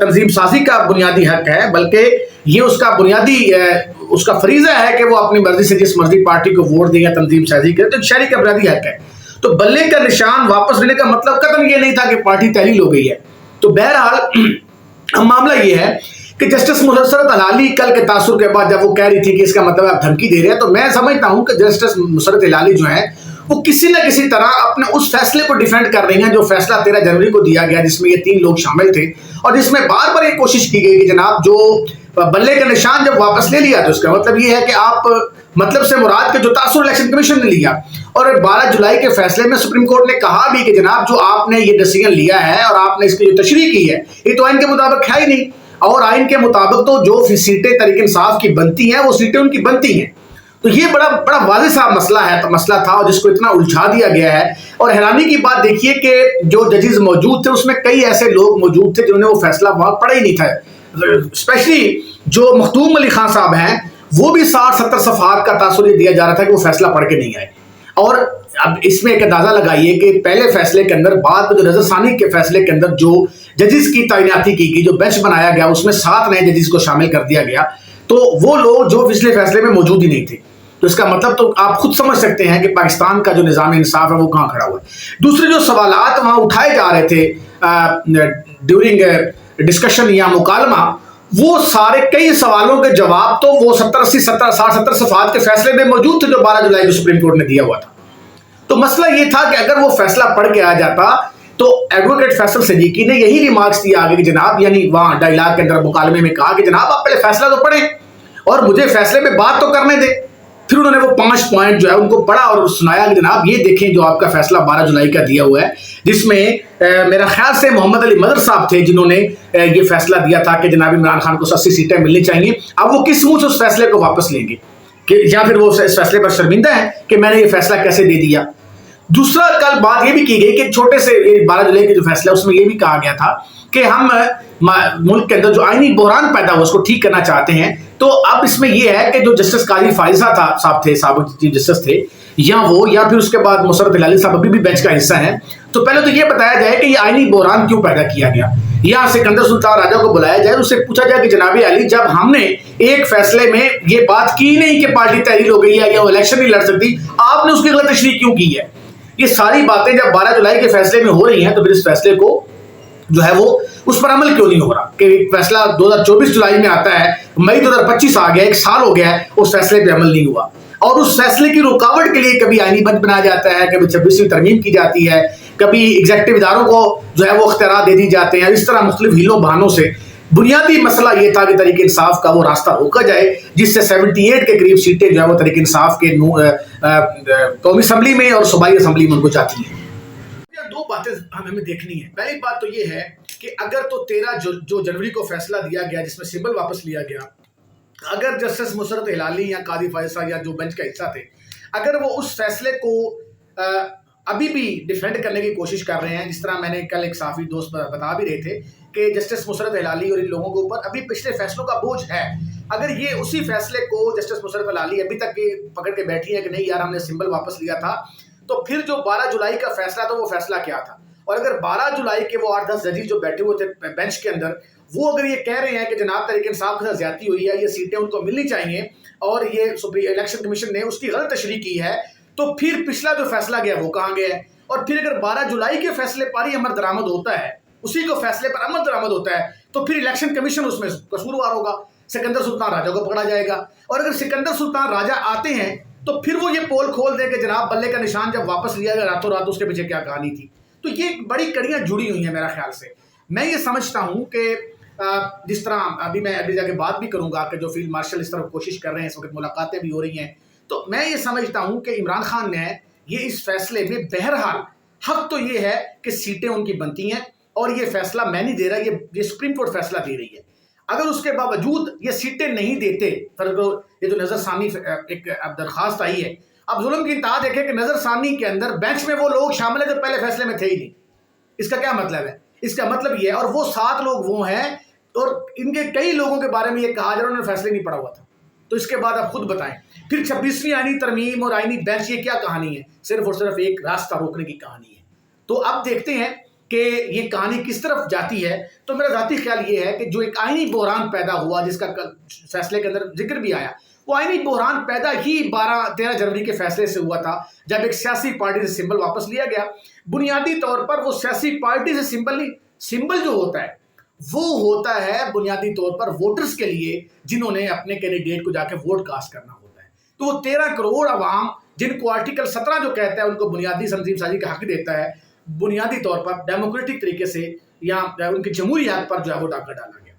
تنظیم سازی کا بنیادی حق ہے بلکہ یہ اس کا بنیادی اس کا فریضہ ہے کہ وہ اپنی مرضی سے جس مرضی پارٹی کو ووٹ دے یا تنظیم سازی کرے، تو شہری کا بنیادی حق ہے۔ تو بلے کا نشان واپس لینے کا مطلب قطعاً یہ نہیں تھا کہ پارٹی تحلیل ہو گئی ہے۔ تو بہرحال معاملہ یہ ہے کہ جسٹس مسرت ہلالی کل کے تاثر کے بعد جب وہ کہہ رہی تھی کہ اس کا مطلب آپ دھمکی دے رہے ہیں، تو میں سمجھتا ہوں کہ جسٹس مسرت ہلالی جو ہیں وہ کسی نہ کسی طرح اپنے اس فیصلے کو ڈیفینڈ کر رہی ہیں جو فیصلہ 13 جنوری کو دیا گیا، جس میں یہ 3 لوگ شامل تھے، اور جس میں بار بار یہ کوشش کی گئی کہ جناب جو بلے کا نشان جب واپس لے لیا تو اس کا مطلب یہ ہے کہ آپ مطلب سے مراد کے جو تاثر الیکشن کمیشن نے لیا، اور 12 جولائی کے فیصلے میں سپریم کورٹ نے کہا بھی کہ جناب جو آپ نے یہ ڈیسیژن لیا ہے اور آپ نے اس کی جو تشریح کی ہے یہ تو آئین کے مطابق ہے ہی نہیں، اور آئین کے مطابق تو جو سیٹیں تحریک انصاف کی بنتی ہیں وہ سیٹیں ان کی بنتی ہیں۔ تو یہ بڑا واضح صاحب مسئلہ تھا اور جس کو اتنا الجھا دیا گیا ہے۔ اور حیرانی کی بات دیکھیے کہ جو ججز موجود تھے اس میں کئی ایسے لوگ موجود تھے جنہوں نے وہ فیصلہ وہاں پڑھا ہی نہیں تھا، اسپیشلی جو مختوم علی خان صاحب ہیں، وہ بھی 60-70 صفحات کا تاثر یہ دیا جا رہا تھا کہ وہ فیصلہ پڑھ کے نہیں آئے۔ اور اب اس میں ایک اندازہ لگائیے کہ پہلے فیصلے کے اندر، بعد میں جو نظر ثانی کے فیصلے کے اندر جو ججز کی تعیناتی کی گئی، جو بینچ بنایا گیا، اس میں 7 نئے ججز کو شامل کر دیا گیا، تو وہ لوگ جو پچھلے فیصلے میں موجود ہی نہیں تھے۔ تو اس کا مطلب تو آپ خود سمجھ سکتے ہیں کہ پاکستان کا جو نظام انصاف ہے وہ کہاں کھڑا ہوا ہے۔ دوسرے جو سوالات وہاں اٹھائے جا رہے تھے ڈیورنگ ڈسکشن یا مکالمہ، وہ سارے کئی سوالوں کے جواب تو وہ 60-70 صفحات کے فیصلے میں موجود تھے جو 12 جولائی کو سپریم کورٹ نے دیا ہوا تھا۔ تو مسئلہ یہ تھا کہ اگر وہ فیصلہ پڑھ کے آ جاتا تو ایڈوکیٹ فیصل صدیقی نے یہی ریمارکس دیا آگے کہ جناب، یعنی وہاں ڈائیلاگ کے اندر مکالمے میں کہا کہ جناب آپ پہلے فیصلہ تو پڑھیں اور مجھے فیصلے میں بات تو کرنے دیں۔ پھر انہوں نے وہ 5 پوائنٹ جو ہے ان کو پڑھا اور سنایا کہ جناب یہ دیکھیں جو آپ کا فیصلہ 12 جولائی کا دیا ہوا ہے، جس میں میرا خیال سے محمد علی مدر صاحب تھے جنہوں نے یہ فیصلہ دیا تھا کہ جناب عمران خان کو 80 سیٹیں ملنی چاہیے۔ اب وہ کس منہ سے اس فیصلے کو واپس لیں گے، کہ یا پھر وہ اس فیصلے پر شرمندہ ہیں کہ میں نے یہ فیصلہ کیسے دے دیا۔ دوسرا کل بات یہ بھی کی گئی کہ چھوٹے سے 12 جولائی کے جو فیصلہ اس میں یہ بھی کہا گیا تھا کہ ہم ملک کے اندر جو آئینی بحران پیدا ہوا اس کو ٹھیک کرنا چاہتے ہیں۔ تو اب اس میں یہ ہے کہ جو جسٹس قاضی فائزہ صاحب تھے، سابق چیف جسٹس تھے، یا پھر اس کے بعد مسرت ہلالی صاحب ابھی بھی بینچ کا حصہ ہیں، تو پہلے تو یہ بتایا جائے کہ یہ آئینی بحران کیوں پیدا کیا گیا، یا سکندر سلطان راجہ کو بلایا جائے، اس سے پوچھا جائے کہ جناب علی، جب ہم نے ایک فیصلے میں یہ بات کی نہیں کہ پارٹی تحلیل ہو گئی ہے یا وہ الیکشن نہیں لڑ سکتی، آپ نے اس کی غلط تشریح کیوں کی ہے؟ یہ ساری باتیں جب 12 جولائی کے فیصلے میں ہو رہی ہیں تو پھر اس فیصلے کو جو ہے وہ اس پر عمل کیوں نہیں ہو رہا؟ کہ فیصلہ 2024 جولائی میں آتا ہے، مئی 2025 آ گیا، 1 سال ہو گیا ہے، اس فیصلے پہ عمل نہیں ہوا، اور اس فیصلے کی رکاوٹ کے لیے کبھی آئینی بنچ بنایا جاتا ہے، کبھی 26ویں ترمیم کی جاتی ہے، کبھی ایگزیکٹو اداروں کو جو ہے وہ اختیارات دے دی جاتے ہیں، اس طرح مختلف ہیلوں بہانوں سے۔ بنیادی مسئلہ یہ تھا کہ تحریک انصاف کا وہ راستہ روکا جائے جس سے 78 کے قریب سیٹیں جو ہے وہ تحریک انصاف کے قومی اسمبلی میں اور صوبائی اسمبلی میں ان کو جاتی ہیں۔ 2 باتیں ہمیں دیکھنی ہیں۔ پہلی بات تو یہ ہے کہ اگر تو 13 جنوری کو فیصلہ دیا گیا جس میں سمبل واپس لیا گیا، اگر جسٹس مسرت ہلالی یا قاضی فائزہ یا جو بینچ کا حصہ تھے، اگر وہ اس فیصلے کو ابھی بھی ڈیفینڈ کرنے کی کوشش کر رہے ہیں، جس طرح میں نے کل ایک صحافی دوست بتا بھی رہے تھے کہ جسٹس مسرت ہلالی اور ان لوگوں کے اوپر ابھی پچھلے فیصلوں کا بوجھ ہے، اگر یہ اسی فیصلے کو جسٹس مسرت ہلالی ابھی تک پکڑ کے بیٹھی ہے کہ نہیں یار ہم نے سمبل واپس لیا تھا، تو پھر جو 12 جولائی کا فیصلہ تھا وہ فیصلہ کیا تھا؟ اور اگر 12 جولائی کے وہ 8-10 ججز جو بیٹھے ہوئے تھے بینچ کے اندر، وہ اگر یہ کہہ رہے ہیں کہ جناب تحریک انصاف کے ساتھ زیادتی ہوئی ہے، یہ سیٹیں ان کو ملنی چاہیے اور یہ الیکشن کمیشن نے اس کی غلط تشریح کی ہے، تو پھر پچھلا جو فیصلہ گیا وہ کہاں گیا ہے؟ اور پھر اگر 12 جولائی کے فیصلے پر ہی عمل درآمد ہوتا ہے، اسی کو فیصلے پر عمل درآمد ہوتا ہے، تو پھر الیکشن کمیشن اس میں قصوروار ہوگا، سکندر سلطان راجہ کو پکڑا جائے گا۔ اور اگر سکندر سلطان راجہ آتے ہیں تو پھر وہ یہ پول کھول دیں کہ جناب بلے کا نشان جب واپس لیا گیا راتوں رات اس کے پیچھے کیا کہانی تھی۔ تو یہ بڑی کڑیاں جڑی ہوئی ہیں میرا خیال سے۔ میں یہ سمجھتا ہوں کہ جس طرح ابھی میں اگلی جگہ بات بھی کروں گا کہ جو فیلڈ مارشل اس طرح کوشش کر رہے ہیں، اس وقت ملاقاتیں بھی ہو رہی ہیں، تو میں یہ سمجھتا ہوں کہ عمران خان نے یہ اس فیصلے میں بہرحال حق تو یہ ہے کہ سیٹیں ان کی بنتی ہیں، اور یہ فیصلہ میں نہیں دے رہا، یہ سپریم کورٹ فیصلہ دے رہی ہے۔ اگر اس کے باوجود یہ سیٹیں نہیں دیتے، یہ جو نظر ثانی ایک اب درخواست آئی ہے، اب ظلم کی انتہا دیکھیں کہ نظر ثانی کے اندر بینچ میں وہ لوگ شامل ہیں جو پہلے فیصلے میں تھے ہی نہیں۔ اس کا کیا مطلب ہے؟ اس کا مطلب یہ ہے، اور وہ 7 لوگ وہ ہیں، اور ان کے کئی لوگوں کے بارے میں یہ کہا جنہوں نے فیصلے نہیں پڑھا ہوا تھا۔ تو اس کے بعد آپ خود بتائیں، پھر 26ویں آئینی ترمیم اور آئینی بینچ یہ کیا کہانی ہے؟ صرف اور صرف ایک راستہ روکنے کی کہانی ہے۔ تو اب دیکھتے ہیں کہ یہ کہانی کس طرف جاتی ہے، تو میرا ذاتی خیال یہ ہے کہ جو ایک آئینی بحران پیدا ہوا جس کا فیصلے کے اندر ذکر بھی آیا، وہ آئینی بحران پیدا ہی 13 جنوری کے فیصلے سے ہوا تھا، جب ایک سیاسی پارٹی سے سمبل واپس لیا گیا۔ بنیادی طور پر وہ سیاسی پارٹی سے سمبل نہیں، سمبل جو ہوتا ہے وہ ہوتا ہے بنیادی طور پر ووٹرز کے لیے، جنہوں نے اپنے کینڈیڈیٹ کو جا کے ووٹ کاسٹ کرنا ہوتا ہے۔ تو وہ 13 کروڑ عوام جن کو آرٹیکل 17 جو کہتا ہے ان کو بنیادی تنظیم سازی کا حق دیتا ہے، بنیادی طور پر ڈیموکریٹک طریقے سے یا ان کے جمہوری حق پر جو ہے وہ ڈاکہ ڈالا گیا۔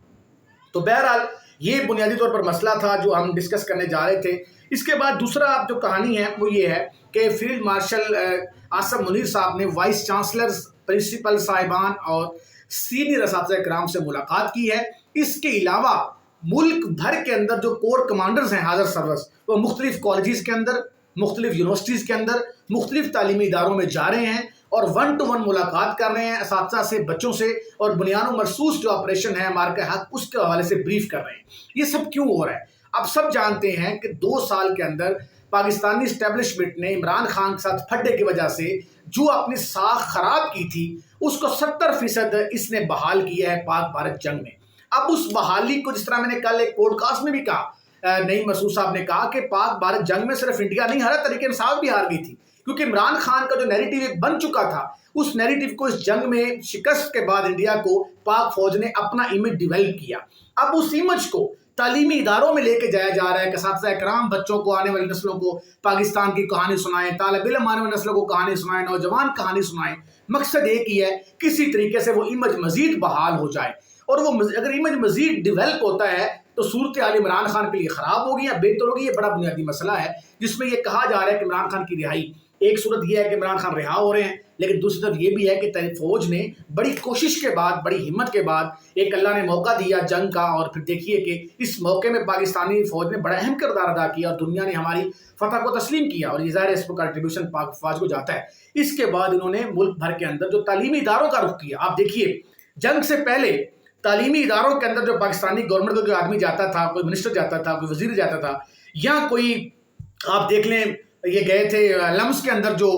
تو بہرحال یہ بنیادی طور پر مسئلہ تھا جو ہم ڈسکس کرنے جا رہے تھے۔ اس کے بعد دوسرا جو کہانی ہے وہ یہ ہے کہ فیلڈ مارشل عاصم منیر صاحب نے وائس چانسلر، پرنسپل صاحبان اور سینئر اساتذہ کرام سے ملاقات کی ہے۔ اس کے علاوہ ملک بھر کے اندر جو کور کمانڈرز ہیں حاضر سروس، وہ مختلف کالجز کے اندر، مختلف یونیورسٹیز کے اندر، مختلف تعلیمی اداروں میں جا رہے ہیں اور 1 to 1 ملاقات کر رہے ہیں اساتذہ سے، بچوں سے، اور بنیان و مرصوص جو آپریشن ہے مارکہ حق اس کے حوالے سے بریف کر رہے ہیں۔ یہ سب کیوں ہو رہا ہے؟ اب سب جانتے ہیں کہ 2 سال کے اندر پاکستانی اسٹیبلشمنٹ نے عمران خان کے ساتھ پھڈے کی وجہ سے جو اپنی ساکھ خراب کی تھی اس کو 70% اس نے بحال کیا ہے پاک بھارت جنگ میں۔ اب اس بحالی کو، جس طرح میں نے کل ایک پوڈ کاسٹ میں بھی کہا، نعیم مسعود صاحب نے کہا کہ پاک بھارت جنگ میں صرف انڈیا نہیں ہارا، تحریک انصاف بھی ہار گئی تھی، کیونکہ عمران خان کا جو نیریٹو ایک بن چکا تھا، اس نیریٹو کو اس جنگ میں شکست کے بعد انڈیا کو پاک فوج نے اپنا امیج ڈیولپ کیا۔ اب اس امیج کو تعلیمی اداروں میں لے کے جایا جا رہا ہے کہ اساتذہ کرام بچوں کو، آنے والی نسلوں کو پاکستان کی کہانی سنائیں، طالب علم آنے والی نسلوں کو کہانی سنائیں، نوجوان کہانی سنائیں۔ مقصد ایک ہی ہے، کسی طریقے سے وہ امیج مزید بحال ہو جائے، اور وہ اگر امیج مزید ڈیولپ ہوتا ہے تو صورتحال عمران خان کے لیے خراب ہوگی یا بہتر ہوگی۔ یہ بڑا بنیادی مسئلہ ہے جس میں یہ کہا جا رہا ہے کہ عمران خان کی رہائی، ایک صورت یہ ہے کہ عمران خان رہا ہو رہے ہیں، لیکن دوسری طرف یہ بھی ہے کہ فوج نے بڑی کوشش کے بعد، بڑی ہمت کے بعد ایک اللہ نے موقع دیا جنگ کا، اور پھر دیکھیے کہ اس موقع میں پاکستانی فوج نے بڑا اہم کردار ادا کیا اور دنیا نے ہماری فتح کو تسلیم کیا، اور یہ ظاہر ہے اس پر کنٹریبیوشن پاک فوج کو جاتا ہے۔ اس کے بعد انہوں نے ملک بھر کے اندر جو تعلیمی اداروں کا رخ کیا، آپ دیکھیے جنگ سے پہلے تعلیمی اداروں کے اندر جو پاکستانی گورنمنٹ کا کوئی آدمی جاتا تھا، کوئی منسٹر جاتا تھا، کوئی وزیر جاتا تھا، یا کوئی آپ دیکھ لیں یہ گئے تھے لمس کے اندر جو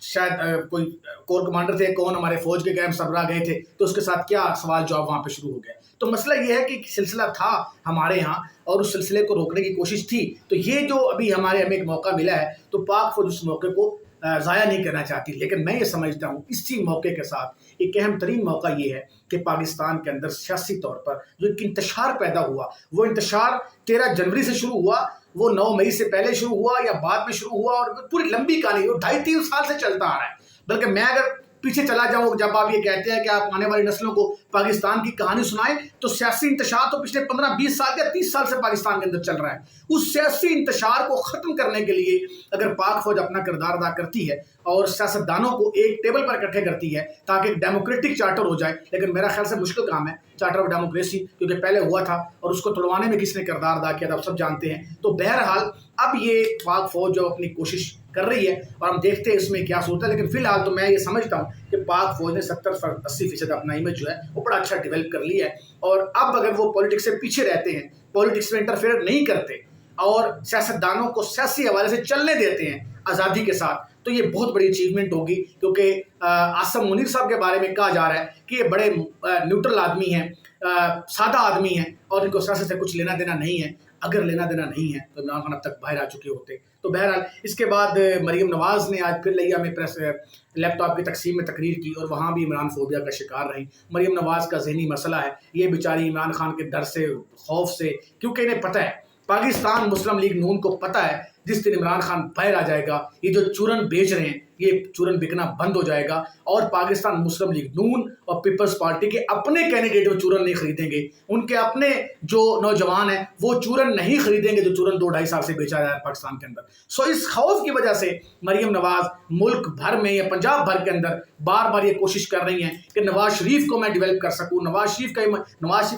شاید کوئی کور کمانڈر تھے، کون ہمارے فوج کے اہم سربراہ گئے تھے، تو اس کے ساتھ کیا سوال جواب وہاں پہ شروع ہو گیا۔ تو مسئلہ یہ ہے کہ سلسلہ تھا ہمارے ہاں اور اس سلسلے کو روکنے کی کوشش تھی، تو یہ جو ابھی ہمیں ایک موقع ملا ہے تو پاک فوج اس موقع کو ضائع نہیں کرنا چاہتی، لیکن میں یہ سمجھتا ہوں اسی موقع کے ساتھ ایک اہم ترین موقع یہ ہے کہ پاکستان کے اندر سیاسی طور پر جو ایک انتشار پیدا ہوا، وہ انتشار 13 جنوری سے شروع ہوا، وہ 9 مئی سے پہلے شروع ہوا یا بعد میں شروع ہوا، اور پوری لمبی کہانی وہ 2.5-3 سال سے چلتا آ رہا ہے۔ بلکہ میں اگر پیچھے چلا جاؤں، جب آپ یہ کہتے ہیں کہ آپ آنے والی نسلوں کو پاکستان کی کہانی سنائیں، تو سیاسی انتشار تو پچھلے 15-20 سال یا 30 سال سے پاکستان کے اندر چل رہا ہے۔ اس سیاسی انتشار کو ختم کرنے کے لیے اگر پاک فوج اپنا کردار ادا کرتی ہے اور سیاستدانوں کو ایک ٹیبل پر اکٹھے کرتی ہے تاکہ ایک ڈیموکریٹک چارٹر ہو جائے، لیکن میرا خیال سے مشکل کام ہے چارٹر آف ڈیموکریسی، کیونکہ پہلے ہوا تھا اور اس کو توڑوانے میں کس نے کردار ادا کیا تھا آپ سب جانتے ہیں۔ تو بہرحال اب یہ پاک فوج جو اپنی کوشش کر رہی ہے اور ہم دیکھتے ہیں اس میں کیا صورت ہے، لیکن فی الحال تو میں یہ سمجھتا ہوں کہ پاک فوج نے 70-80% اپنا امیج جو ہے وہ بڑا اچھا ڈیولپ کر لیا ہے، اور اب اگر وہ پولیٹکس سے پیچھے رہتے ہیں، پولیٹکس میں انٹرفیئر نہیں کرتے اور سیاستدانوں کو سیاسی حوالے سے چلنے دیتے ہیں آزادی کے ساتھ، تو یہ بہت بڑی اچیومنٹ ہوگی۔ کیونکہ عاصم منیر صاحب کے بارے میں کہا جا رہا ہے کہ یہ بڑے نیوٹرل آدمی ہیں، سادہ آدمی ہیں، اور ان کو سیاست سے کچھ لینا دینا نہیں ہے۔ اگر لینا دینا نہیں ہے تو عمران خان اب تک باہر آ چکے ہوتے۔ تو بہرحال اس کے بعد مریم نواز نے آج پھر لیا میں پریس لیپ ٹاپ کی تقسیم میں تقریر کی، اور وہاں بھی عمران فوبیا کا شکار رہی۔ مریم نواز کا ذہنی مسئلہ ہے، یہ بیچاری عمران خان کے ڈر سے، خوف سے، کیونکہ انہیں پتہ ہے، پاکستان مسلم لیگ نون کو پتہ ہے جس دن عمران خان باہر آ جائے گا، یہ جو چورن بیچ رہے ہیں یہ چورن بکنا بند ہو جائے گا، اور پاکستان مسلم لیگ نون اور پیپلز پارٹی کے اپنے کینڈیڈیٹ وہ چورن نہیں خریدیں گے، ان کے اپنے جو نوجوان ہیں وہ چورن نہیں خریدیں گے جو چورن 2-2.5 سال سے بیچا جا رہا ہے پاکستان کے اندر۔ سو اس خوف کی وجہ سے مریم نواز ملک بھر میں یا پنجاب بھر کے اندر بار بار یہ کوشش کر رہی ہیں کہ نواز شریف کو میں ڈیولپ کر سکوں، نواز شریف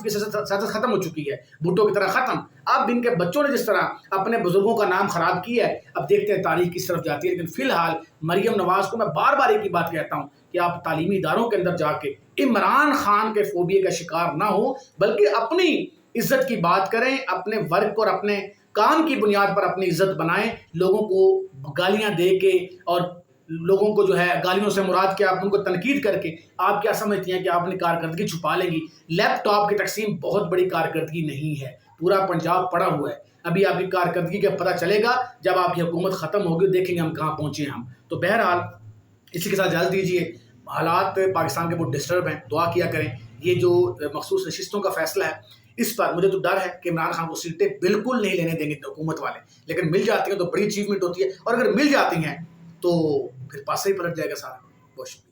کی سیاست ختم ہو چکی ہے، بھٹو کی طرح ختم۔ اب ان کے بچوں نے جس طرح اپنے بزرگوں کا نام خراب کیا ہے، اب دیکھتے ہیں تاریخ کس طرف جاتی ہے، لیکن فی الحال مریم نواز کو میں بار بار ایک ہی بات کہتا ہوں کہ آپ تعلیمی اداروں کے اندر جا کے عمران خان کے فوبیا کا شکار نہ ہو، بلکہ اپنی عزت کی بات کریں، اپنے ورک اور اپنے کام کی بنیاد پر اپنی عزت بنائیں، لوگوں کو گالیاں دے کے اور لوگوں کو جو ہے گالیوں سے مراد کہ آپ ان کو تنقید کر کے آپ کیا سمجھتی ہیں کہ آپ اپنی کارکردگی چھپا لیں گی؟ لیپ ٹاپ کی تقسیم بہت بڑی کارکردگی نہیں ہے، پورا پنجاب پڑا ہوا ہے، ابھی آپ کی کارکردگی کا پتہ چلے گا جب آپ کی حکومت ختم ہوگی، دیکھیں گے ہم کہاں پہنچے ہیں ہم۔ تو بہرحال اسی کے ساتھ اجازت دیجیے، حالات پاکستان کے بہت ڈسٹرب ہیں، دعا کیا کریں۔ یہ جو مخصوص نشستوں کا فیصلہ ہے اس پر مجھے تو ڈر ہے کہ عمران خان کو سیٹیں بالکل نہیں لینے دیں گے حکومت والے، لیکن مل جاتی ہیں تو بڑی اچیومنٹ ہوتی ہے، اور اگر مل جاتی ہیں تو پھر پاسے ہی پلٹ جائے گا سارا۔ بہت شکریہ۔